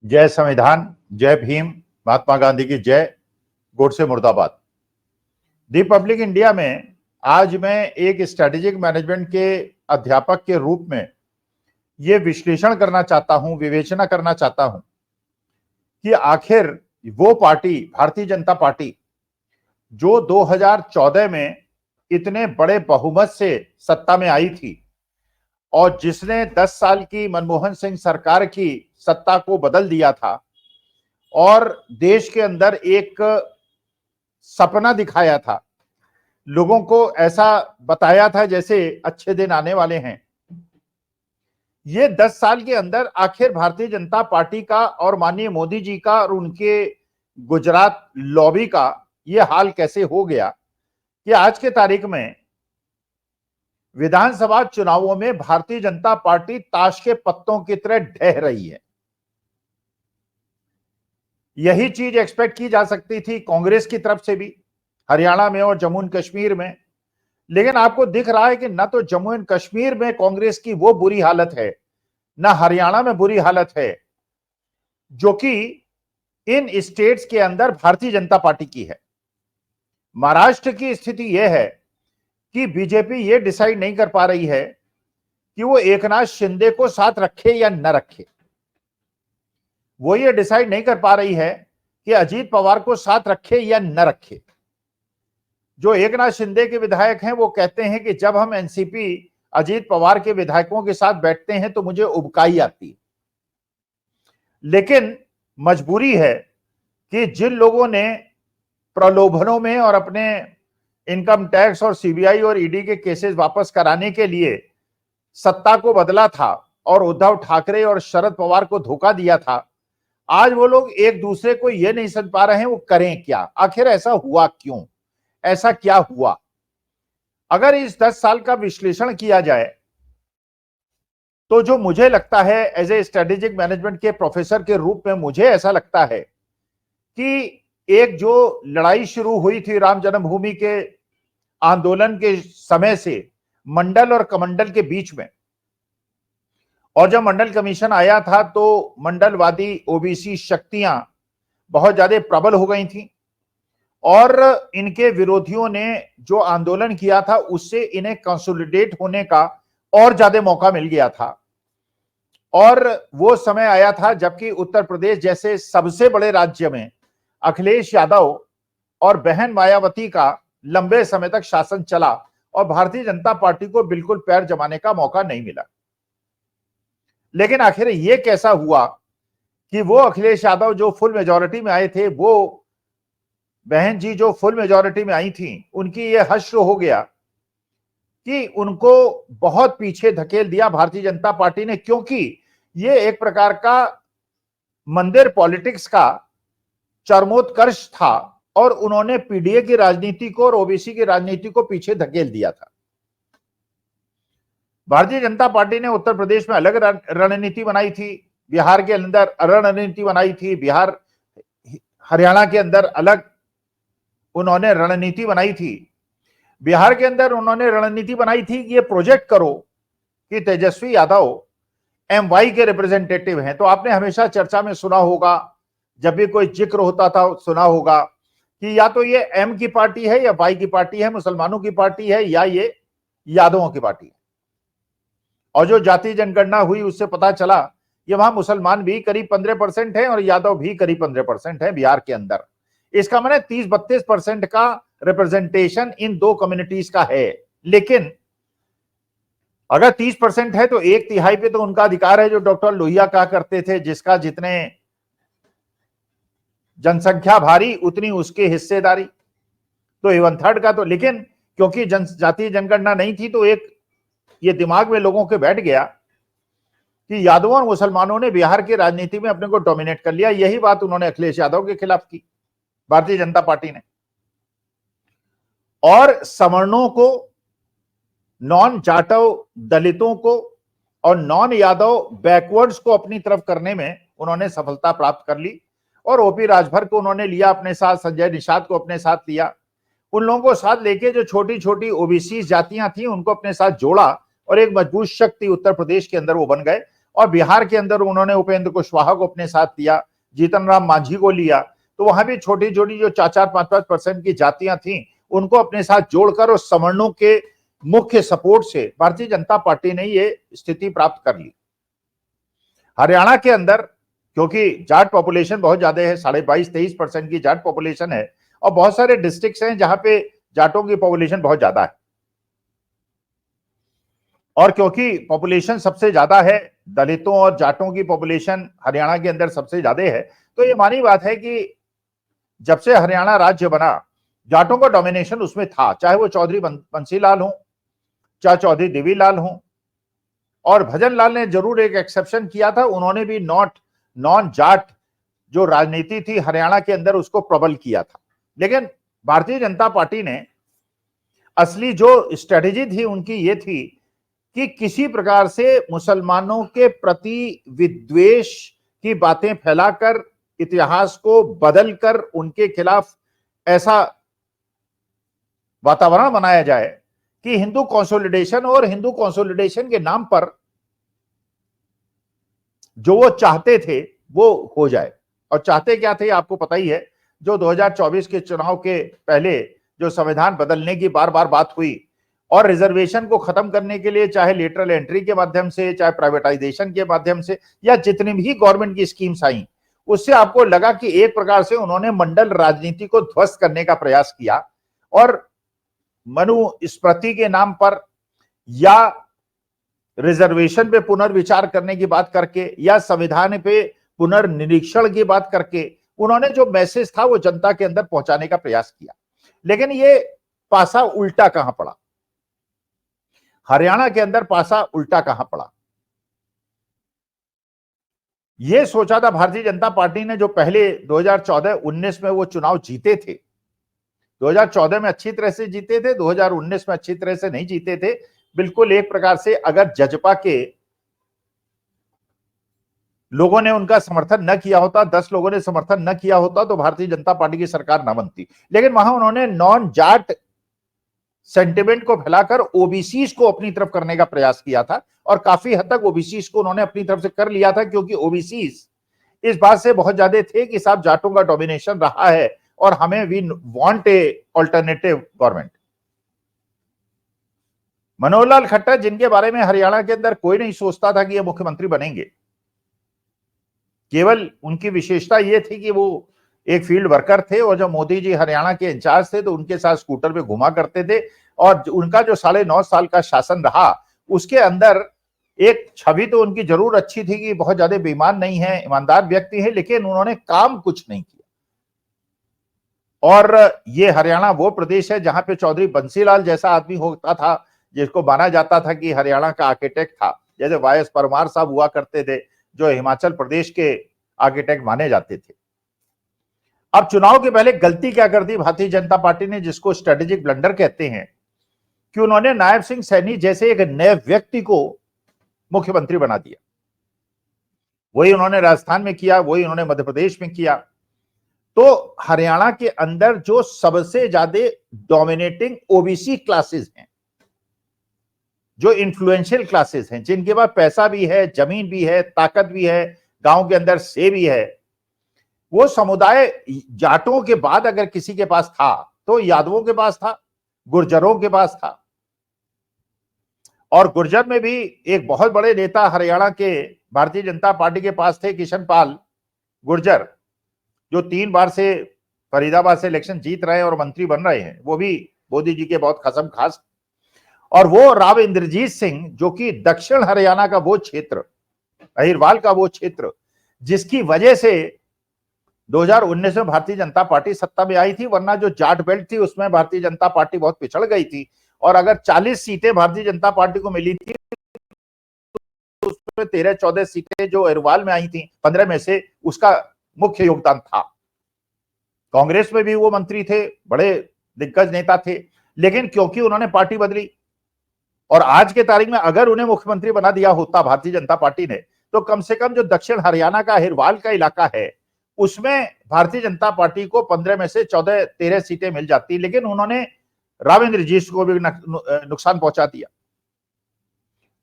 जय संविधान, जय भीम, महात्मा गांधी की जय, गोडसे मुर्दाबाद। रिपब्लिक इंडिया में आज मैं एक स्ट्रेटेजिक मैनेजमेंट के अध्यापक के रूप में ये विश्लेषण करना चाहता हूं, विवेचना करना चाहता हूं कि आखिर वो पार्टी, भारतीय जनता पार्टी, जो 2014 में इतने बड़े बहुमत से सत्ता में आई थी और जिसने 10 साल की मनमोहन सिंह सरकार की सत्ता को बदल दिया था और देश के अंदर एक सपना दिखाया था, लोगों को ऐसा बताया था जैसे अच्छे दिन आने वाले हैं। ये 10 साल के अंदर आखिर भारतीय जनता पार्टी का और माननीय मोदी जी का और उनके गुजरात लॉबी का ये हाल कैसे हो गया कि आज के तारीख में विधानसभा चुनावों में भारतीय जनता पार्टी ताश के पत्तों की तरह ढह रही है। यही चीज एक्सपेक्ट की जा सकती थी कांग्रेस की तरफ से भी, हरियाणा में और जम्मू एंड कश्मीर में। लेकिन आपको दिख रहा है कि न तो जम्मू एंड कश्मीर में कांग्रेस की वो बुरी हालत है, न हरियाणा में बुरी हालत है जो कि इन स्टेट्स के अंदर भारतीय जनता पार्टी की है। महाराष्ट्र की स्थिति यह है कि बीजेपी ये डिसाइड नहीं कर पा रही है कि वो एकनाथ शिंदे को साथ रखे या न रखे। वो ये डिसाइड नहीं कर पा रही है कि अजीत पवार को साथ रखे या न रखे। जो एकनाथ शिंदे के विधायक हैं वो कहते हैं कि जब हम एनसीपी अजीत पवार के विधायकों के साथ बैठते हैं तो मुझे उबकाई आती है। लेकिन मजबूरी है कि जिन लोगों ने प्रलोभनों में और अपने इनकम टैक्स और सीबीआई और ईडी के केसेस वापस कराने के लिए सत्ता को बदला था और उद्धव ठाकरे और शरद पवार को धोखा दिया था, आज वो लोग एक दूसरे को ये नहीं समझ पा रहे हैं वो करें क्या। आखिर ऐसा हुआ क्यों, ऐसा क्या हुआ? अगर इस 10 साल का विश्लेषण किया जाए तो जो मुझे लगता है एज ए स्ट्रेटेजिक मैनेजमेंट के प्रोफेसर के रूप में, मुझे ऐसा लगता है कि एक जो लड़ाई शुरू हुई थी राम जन्मभूमि के आंदोलन के समय से मंडल और कमंडल के बीच में, और जब मंडल कमीशन आया था तो मंडलवादी ओबीसी शक्तियां बहुत ज्यादा प्रबल हो गई थी और इनके विरोधियों ने जो आंदोलन किया था उससे इन्हें कंसोलिडेट होने का और ज्यादा मौका मिल गया था। और वो समय आया था जबकि उत्तर प्रदेश जैसे सबसे बड़े राज्य में अखिलेश यादव और बहन मायावती का लंबे समय तक शासन चला और भारतीय जनता पार्टी को बिल्कुल पैर जमाने का मौका नहीं मिला। लेकिन आखिर ये कैसा हुआ कि वो अखिलेश यादव जो फुल मेजॉरिटी में आए थे, वो बहन जी जो फुल मेजॉरिटी में आई थी, उनकी ये हश्र हो गया कि उनको बहुत पीछे धकेल दिया भारतीय जनता पार्टी ने, क्योंकि ये एक प्रकार का मंदिर पॉलिटिक्स का चरमोत्कर्ष था और उन्होंने पीडीए की राजनीति को और ओबीसी की राजनीति को पीछे धकेल दिया था। भारतीय जनता पार्टी ने उत्तर प्रदेश में अलग रणनीति बनाई थी, बिहार के अंदर रणनीति बनाई थी, हरियाणा के अंदर अलग उन्होंने रणनीति बनाई थी। बिहार के अंदर उन्होंने रणनीति बनाई थी कि ये प्रोजेक्ट करो कि तेजस्वी यादव एमवाई के रिप्रेजेंटेटिव हैं। तो आपने हमेशा चर्चा में सुना होगा, जब भी कोई जिक्र होता था सुना होगा कि या तो ये एम की पार्टी है या वाई की पार्टी है, मुसलमानों की पार्टी है या ये यादवों की पार्टी है। और जो जाति जनगणना हुई उससे पता चला ये वहां मुसलमान भी करीब 15% है और यादव भी करीब 15% है बिहार के अंदर। इसका मतलब 30-32% का रिप्रेजेंटेशन इन दो कम्युनिटीज का है। लेकिन अगर 30% है तो 1/3 पे तो उनका अधिकार है, जो डॉक्टर लोहिया कहा करते थे, जिसका जितने जनसंख्या भारी उतनी उसकी हिस्सेदारी। तो 1/3 का तो, लेकिन क्योंकि जातीय जनगणना नहीं थी तो एक ये दिमाग में लोगों के बैठ गया कि यादवों और मुसलमानों ने बिहार की राजनीति में अपने को डोमिनेट कर लिया। यही बात उन्होंने अखिलेश यादव के खिलाफ की भारतीय जनता पार्टी ने, और सवर्णों को, नॉन जाटव दलितों को और नॉन यादव बैकवर्ड्स को अपनी तरफ करने में उन्होंने सफलता प्राप्त कर ली। और ओपी राजभर को उन्होंने लिया अपने साथ, संजय निषाद को अपने साथ लिया। उन लोगों को साथ लेके जो छोटी छोटी ओबीसी जातियां थी उनको अपने साथ जोड़ा और एक मजबूत शक्ति उत्तर प्रदेश के अंदर वो बन गए। और बिहार के अंदर उन्होंने उपेंद्र कुशवाहा को अपने साथ लिया, जीतन राम मांझी को लिया, तो वहां भी छोटी छोटी जो 4-4, 5-5% की जातियां थी उनको अपने साथ जोड़कर और सवर्णों के मुख्य सपोर्ट से भारतीय जनता पार्टी ने ये स्थिति प्राप्त कर ली। हरियाणा के अंदर क्योंकि जाट पॉपुलेशन बहुत ज्यादा है, 22-23% की जाट पॉपुलेशन है, और बहुत सारे डिस्ट्रिक्ट्स हैं जहां पे जाटों की पॉपुलेशन बहुत ज्यादा है, और क्योंकि पॉपुलेशन सबसे ज्यादा है, दलितों और जाटों की पॉपुलेशन हरियाणा के अंदर सबसे ज्यादा है, तो ये मानी बात है कि जब से हरियाणा राज्य बना जाटों का डोमिनेशन उसमें था, चाहे वो चौधरी बंसीलाल हो, चाहे चौधरी देवीलाल हो, और भजन लाल ने जरूर एक एक्सेप्शन किया था, उन्होंने भी नॉन जाट जो राजनीति थी हरियाणा के अंदर उसको प्रबल किया था। लेकिन भारतीय जनता पार्टी ने असली जो स्ट्रेटेजी थी उनकी ये थी कि किसी प्रकार से मुसलमानों के प्रति विद्वेष की बातें फैलाकर, इतिहास को बदलकर उनके खिलाफ ऐसा वातावरण बनाया जाए कि हिंदू कंसोलिडेशन, और हिंदू कंसोलिडेशन के नाम पर जो वो चाहते थे वो हो जाए। और चाहते क्या थे आपको पता ही है, जो 2024 के चुनाव के पहले जो संविधान बदलने की बार बार बात हुई और रिजर्वेशन को खत्म करने के लिए चाहे लेटरल एंट्री के माध्यम से, चाहे प्राइवेटाइजेशन के माध्यम से, या जितनी भी गवर्नमेंट की स्कीम्स आई, उससे आपको लगा कि एक प्रकार से उन्होंने मंडल राजनीति को ध्वस्त करने का प्रयास किया, और मनुस्मृति के नाम पर या रिजर्वेशन पे पुनर्विचार करने की बात करके या संविधान पे पुनर्निरीक्षण की बात करके उन्होंने जो मैसेज था वो जनता के अंदर पहुंचाने का प्रयास किया। लेकिन ये पासा उल्टा कहां पड़ा, हरियाणा के अंदर पासा उल्टा कहां पड़ा। ये सोचा था भारतीय जनता पार्टी ने, जो पहले 2014-19 में वो चुनाव जीते थे, 2014 में अच्छी तरह से जीते थे, 2019 में अच्छी तरह से नहीं जीते थे, बिल्कुल एक प्रकार से अगर जजपा के लोगों ने उनका समर्थन न किया होता, 10 लोगों ने समर्थन न किया होता, तो भारतीय जनता पार्टी की सरकार न बनती। लेकिन वहां उन्होंने नॉन जाट सेंटिमेंट को फैलाकर ओबीसी को अपनी तरफ करने का प्रयास किया था, और काफी हद तक ओबीसी को उन्होंने अपनी तरफ से कर लिया था, क्योंकि ओबीसी इस बात से बहुत ज्यादा थे कि साहब जाटों का डोमिनेशन रहा है और हमें we want a alternative government. Manohar Lal Khattar, जिनके बारे में हरियाणा के अंदर कोई नहीं सोचता था कि ये मुख्यमंत्री बनेंगे, केवल उनकी विशेषता ये थी कि वो एक फील्ड वर्कर थे, और जब मोदी जी हरियाणा के इंचार्ज थे तो उनके साथ स्कूटर पे घुमा करते थे, और उनका जो 9.5 साल का शासन रहा उसके अंदर एक छवि तो उनकी जरूर अच्छी थी कि बहुत ज्यादा बेईमान नहीं है, ईमानदार व्यक्ति है, लेकिन उन्होंने काम कुछ नहीं किया। और ये हरियाणा वो प्रदेश है जहां पे चौधरी बंसीलाल जैसा आदमी होता था, जिसको माना जाता था कि हरियाणा का आर्किटेक्ट था, जैसे वाई.एस. परमार साहब हुआ करते थे, जो हिमाचल प्रदेश के आर्किटेक्ट माने जाते थे। अब चुनाव के पहले गलती क्या कर दी भारतीय जनता पार्टी ने, जिसको स्ट्रेटेजिक ब्लंडर कहते हैं, कि उन्होंने नायब सिंह सैनी जैसे एक नए व्यक्ति को मुख्यमंत्री बना दिया। वही उन्होंने राजस्थान में किया, वही उन्होंने मध्य प्रदेश में किया। तो हरियाणा के अंदर जो सबसे ज्यादा डोमिनेटिंग ओबीसी क्लासेस हैं, जो इन्फ्लुएंशियल क्लासेस हैं, जिनके पास पैसा भी है, जमीन भी है, ताकत भी है, गांव के अंदर से भी है, वो समुदाय जाटों के बाद अगर किसी के पास था तो यादवों के पास था, गुर्जरों के पास था। और गुर्जर में भी एक बहुत बड़े नेता हरियाणा के भारतीय जनता पार्टी के पास थे, किशन पाल गुर्जर, जो 3 बार से फरीदाबाद से इलेक्शन जीत रहे हैं और मंत्री बन रहे हैं, वो भी मोदी जी के बहुत खसम खास। और वो राव इंद्रजीत सिंह, जो कि दक्षिण हरियाणा का वो क्षेत्र, अहिरवाल का वो क्षेत्र, जिसकी वजह से 2019 में भारतीय जनता पार्टी सत्ता में आई थी, वरना जो जाट बेल्ट थी उसमें भारतीय जनता पार्टी बहुत पिछड़ गई थी। और अगर 40 सीटें भारतीय जनता पार्टी को मिली थी, तो उसमें 13-14 सीटें जो अहिरवाल में आई थी, 15 में से उसका मुख्य योगदान था। कांग्रेस में भी वो मंत्री थे, बड़े दिग्गज नेता थे, लेकिन क्योंकि उन्होंने पार्टी बदली, और आज के तारीख में अगर उन्हें मुख्यमंत्री बना दिया होता भारतीय जनता पार्टी ने, तो कम से कम जो दक्षिण हरियाणा का अहिरवाल का इलाका है उसमें भारतीय जनता पार्टी को 15 में से 14-13 सीटें मिल जाती। लेकिन उन्होंने राव इंद्रजीत को भी नुकसान पहुंचा दिया,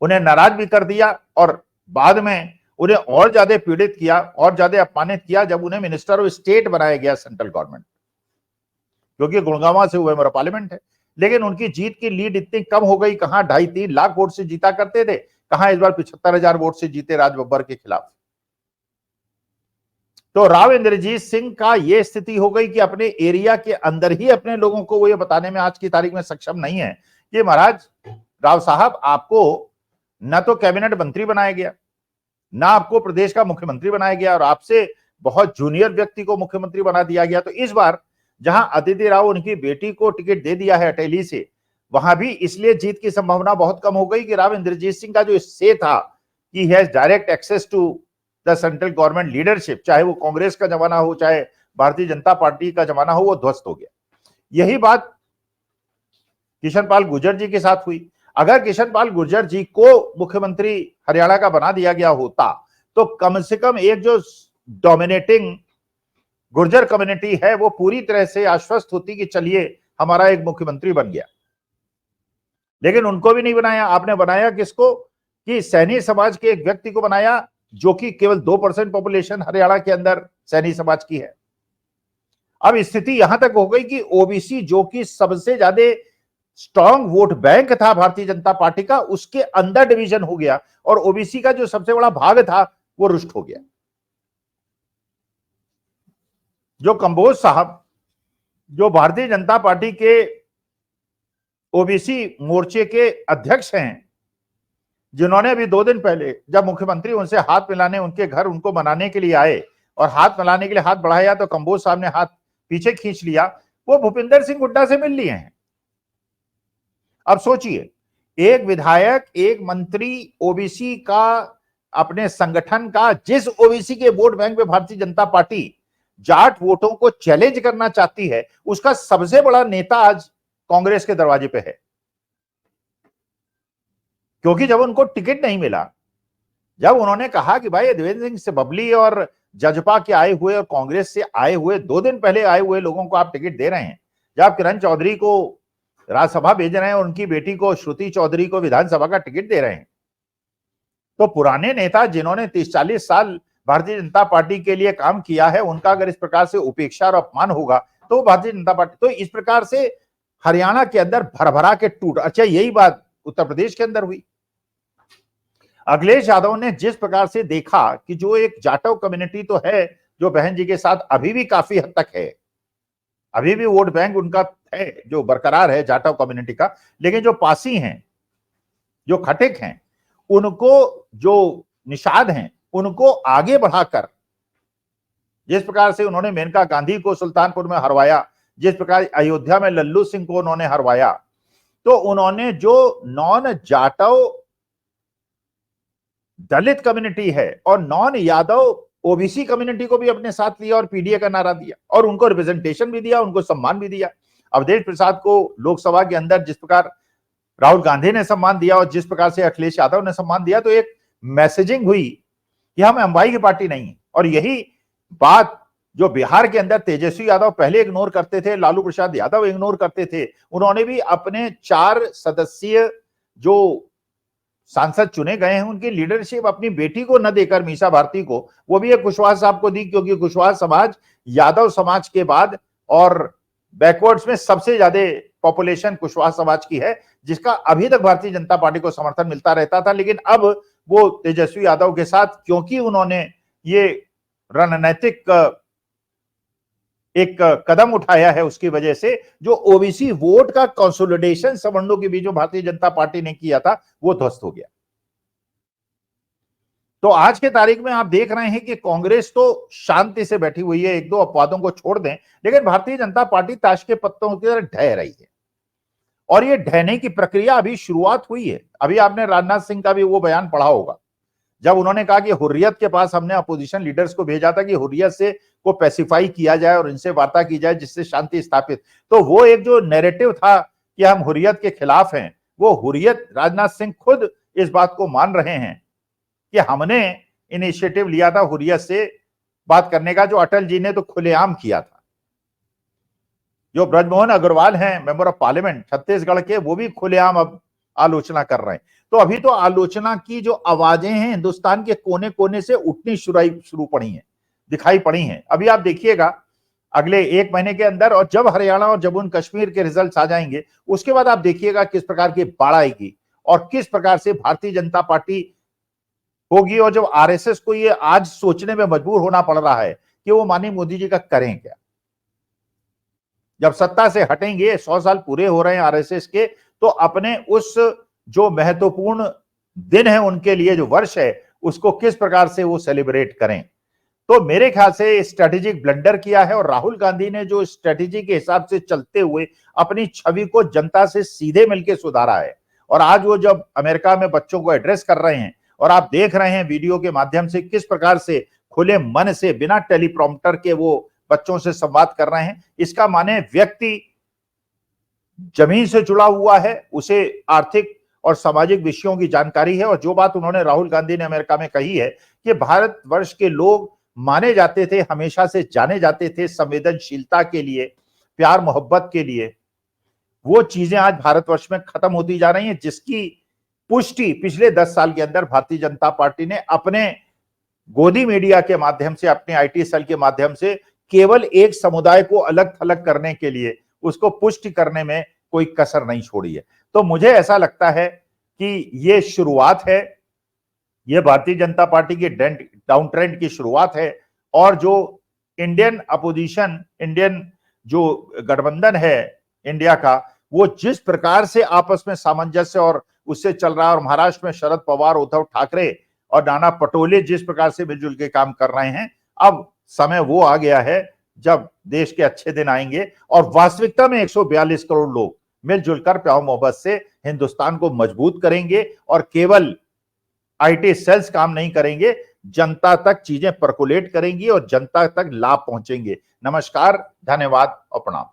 उन्हें नाराज भी कर दिया, और बाद में उन्हें और ज्यादा पीड़ित किया और ज्यादा अपमानित किया जब उन्हें मिनिस्टर ऑफ स्टेट बनाया गया सेंट्रल गवर्नमेंट, क्योंकि गुड़गांव से हुए मेरा पार्लियामेंट है। लेकिन उनकी जीत की लीड इतनी कम हो गई, कहां 2.5-3 लाख वोट से जीता करते थे, कहां इस बार 75,000 वोट से जीते राज बब्बर के खिलाफ। तो राव इंद्रजीत सिंह का यह स्थिति हो गई कि अपने एरिया के अंदर ही अपने लोगों को वो ये बताने में आज की तारीख में सक्षम नहीं है कि महाराज राव साहब, आपको न तो कैबिनेट मंत्री बनाया गया, ना आपको प्रदेश का मुख्यमंत्री बनाया गया, और आपसे बहुत जूनियर व्यक्ति को मुख्यमंत्री बना दिया गया। तो इस बार जहां अदिति राव उनकी बेटी को टिकट दे दिया है अटेली से, वहां भी इसलिए जीत की संभावना बहुत कम हो गई कि राव इंद्रजीत सिंह का जो से था कि has direct access to the central government leadership, चाहे वो कांग्रेस का जमाना हो चाहे भारतीय जनता पार्टी का जमाना हो, वो ध्वस्त हो गया। यही बात किशन पाल गुर्जर जी के साथ हुई। अगर किशन पाल गुर्जर जी को मुख्यमंत्री हरियाणा का बना दिया गया होता तो कम से कम एक जो डोमिनेटिंग गुर्जर कम्युनिटी है वो पूरी तरह से आश्वस्त होती कि चलिए हमारा एक मुख्यमंत्री बन गया। लेकिन उनको भी नहीं बनाया। आपने बनाया किसको? कि सैनी समाज के एक व्यक्ति को बनाया, जो कि केवल 2% पॉपुलेशन हरियाणा के अंदर सैनी समाज की है। अब स्थिति यहां तक हो गई कि ओबीसी, जो कि सबसे ज्यादा स्ट्रांग वोट बैंक था भारतीय जनता पार्टी का, उसके अंदर डिवीजन हो गया और ओबीसी का जो सबसे बड़ा भाग था वो रुष्ट हो गया। जो कंबोज साहब, जो भारतीय जनता पार्टी के ओबीसी मोर्चे के अध्यक्ष हैं, जिन्होंने अभी 2 दिन पहले जब मुख्यमंत्री उनसे हाथ मिलाने उनके घर उनको मनाने के लिए आए और हाथ मिलाने के लिए हाथ बढ़ाया तो कंबोज साहब ने हाथ पीछे खींच लिया, वो भूपिंदर सिंह हुड्डा से मिल लिए हैं। अब सोचिए, एक विधायक, एक मंत्री ओबीसी का, अपने संगठन का, जिस ओबीसी के वोट बैंक में भारतीय जनता पार्टी जाट वोटों को चैलेंज करना चाहती है, उसका सबसे बड़ा नेता आज कांग्रेस के दरवाजे पे है। क्योंकि जब उनको टिकट नहीं मिला, जब उन्होंने कहा कि भाई देवेंद्र सिंह से बबली और जजपा के आए हुए और कांग्रेस से आए हुए 2 दिन पहले आए हुए लोगों को आप टिकट दे रहे हैं, जब किरण चौधरी को राज्यसभा भेज रहे हैं और उनकी बेटी को श्रुति चौधरी को विधानसभा का टिकट दे रहे हैं, तो पुराने नेता जिन्होंने 30-40 साल भारतीय जनता पार्टी के लिए काम किया है, उनका अगर इस प्रकार से उपेक्षा और अपमान होगा तो भारतीय जनता पार्टी, तो इस प्रकार से हरियाणा के अंदर भरभरा के टूट। अच्छा, यही बात उत्तर प्रदेश के अंदर हुई। अखिलेश यादव ने जिस प्रकार से देखा कि जो एक जाटव कम्युनिटी तो है जो बहन जी के साथ अभी भी काफी हद तक है, अभी भी वोट बैंक उनका है जो बरकरार है जाटव कम्युनिटी का, लेकिन जो पासी हैं, जो खटिक हैं, उनको, जो निषाद हैं, उनको आगे बढ़ाकर जिस प्रकार से उन्होंने मेनका गांधी को सुल्तानपुर में हरवाया, जिस प्रकार अयोध्या में लल्लू सिंह को उन्होंने हरवाया, तो उन्होंने जो नॉन जाटव दलित कम्युनिटी है और नॉन यादव ओबीसी कम्युनिटी को भी अपने साथ लिया और पीडीए का नारा दिया और उनको रिप्रेजेंटेशन भी दिया, उनको सम्मान भी दिया। अवधेश प्रसाद को लोकसभा के अंदर जिस प्रकार राहुल गांधी ने सम्मान दिया और जिस प्रकार से अखिलेश यादव ने सम्मान दिया, तो एक मैसेजिंग हुई कि हम अंबाई की पार्टी नहीं है। और यही बात जो बिहार के अंदर तेजस्वी यादव पहले इग्नोर करते थे, लालू प्रसाद यादव इग्नोर करते थे, उन्होंने भी अपने 4 सदस्यीय जो सांसद चुने गए हैं उनकी लीडरशिप अपनी बेटी को न देकर, मीसा भारती को, वो भी एक कुशवाहा साहब को दी, क्योंकि कुशवाहा समाज यादव समाज के बाद और बैकवर्ड्स में सबसे ज्यादा पॉपुलेशन कुशवाहा समाज की है, जिसका अभी तक भारतीय जनता पार्टी को समर्थन मिलता रहता था। लेकिन अब वो तेजस्वी यादव के साथ, क्योंकि उन्होंने ये रणनैतिक एक कदम उठाया है, उसकी वजह से जो ओबीसी वोट का कंसोलिडेशन सवर्णों के बीच में भारतीय जनता पार्टी ने किया था वो ध्वस्त हो गया। तो आज के तारीख में आप देख रहे हैं कि कांग्रेस तो शांति से बैठी हुई है, 1-2 अपवादों को छोड़ दें, लेकिन भारतीय जनता पार्टी ताश के पत्तों की तरह ढह रही है और ये ढहने की प्रक्रिया अभी शुरुआत हुई है। अभी आपने राजनाथ सिंह का भी वो बयान पढ़ा होगा, जब उन्होंने कहा कि हुर्रियत के पास हमने अपोजिशन लीडर्स को भेजा था कि हुर्रियत से को पैसिफाई किया जाए और इनसे वार्ता की जाए जिससे शांति स्थापित। तो वो एक जो नैरेटिव था कि हम हुर्रियत के खिलाफ हैं, वो हुर्रियत, राजनाथ सिंह खुद इस बात को मान रहे हैं कि हमने इनिशिएटिव लिया था हुर्रियत से बात करने का, जो अटल जी ने तो खुलेआम किया था। जो ब्रजमोहन अग्रवाल हैं मेंबर ऑफ पार्लियामेंट छत्तीसगढ़ के, वो भी खुलेआम अब आलोचना कर रहे हैं। तो अभी तो आलोचना की जो आवाजें हैं हिंदुस्तान के कोने कोने से उठनी शुरू पड़ी हैं, दिखाई पड़ी हैं। अभी आप देखिएगा अगले 1 महीने के अंदर, और जब हरियाणा और जम्मू एंड कश्मीर के रिजल्ट्स आ जाएंगे उसके बाद आप देखिएगा किस प्रकार की बाढ़ आएगी और किस प्रकार से भारतीय जनता पार्टी होगी। और जब आरएसएस को ये आज सोचने में मजबूर होना पड़ रहा है कि वो माननीय मोदी जी का करें क्या, जब सत्ता से हटेंगे, 100 साल पूरे हो रहे हैं आरएसएस के, तो अपने उस जो महत्वपूर्ण दिन है उनके लिए, जो वर्ष है, उसको किस प्रकार से वो सेलिब्रेट करें। तो मेरे ख्याल से स्ट्रेटेजिक ब्लंडर किया है, और राहुल गांधी ने जो स्ट्रेटेजी के हिसाब से चलते हुए अपनी छवि को जनता से सीधे मिलकर सुधारा है। और आज वो जब अमेरिका में बच्चों को एड्रेस कर रहे हैं और आप देख रहे हैं वीडियो के माध्यम से किस प्रकार से खुले मन से बिना टेलीप्रॉम्प्टर के वो बच्चों से संवाद कर रहे हैं, इसका माने व्यक्ति जमीन से जुड़ा हुआ है, उसे आर्थिक और सामाजिक विषयों की जानकारी है। और जो बात उन्होंने, राहुल गांधी ने अमेरिका में कही है कि भारतवर्ष के लोग माने जाते थे, हमेशा से जाने जाते थे संवेदनशीलता के लिए, प्यार मोहब्बत के लिए, वो चीजें आज भारतवर्ष में खत्म होती जा रही हैं, जिसकी पुष्टि पिछले 10 साल के अंदर भारतीय जनता पार्टी ने अपने गोदी मीडिया के माध्यम से, अपने आईटी सेल के माध्यम से केवल एक समुदाय को अलग थलग करने के लिए, उसको पुष्टि करने में कोई कसर नहीं छोड़ी है। तो मुझे ऐसा लगता है कि ये शुरुआत है, ये भारतीय जनता पार्टी की डाउन ट्रेंड की शुरुआत है। और जो इंडियन अपोजिशन, इंडियन जो गठबंधन है इंडिया का, वो जिस प्रकार से आपस में सामंजस्य और उससे चल रहा है, और महाराष्ट्र में शरद पवार, उद्धव ठाकरे और नाना पटोले जिस प्रकार से मिलजुल के काम कर रहे हैं, अब समय वो आ गया है जब देश के अच्छे दिन आएंगे और वास्तविकता में 142 करोड़ लोग मिलजुल कर प्यार मोहब्बत से हिंदुस्तान को मजबूत करेंगे। और केवल आईटी सेल्स काम नहीं करेंगे, जनता तक चीजें परकोलेट करेंगी और जनता तक लाभ पहुंचेंगे। नमस्कार, धन्यवाद और प्रणाम।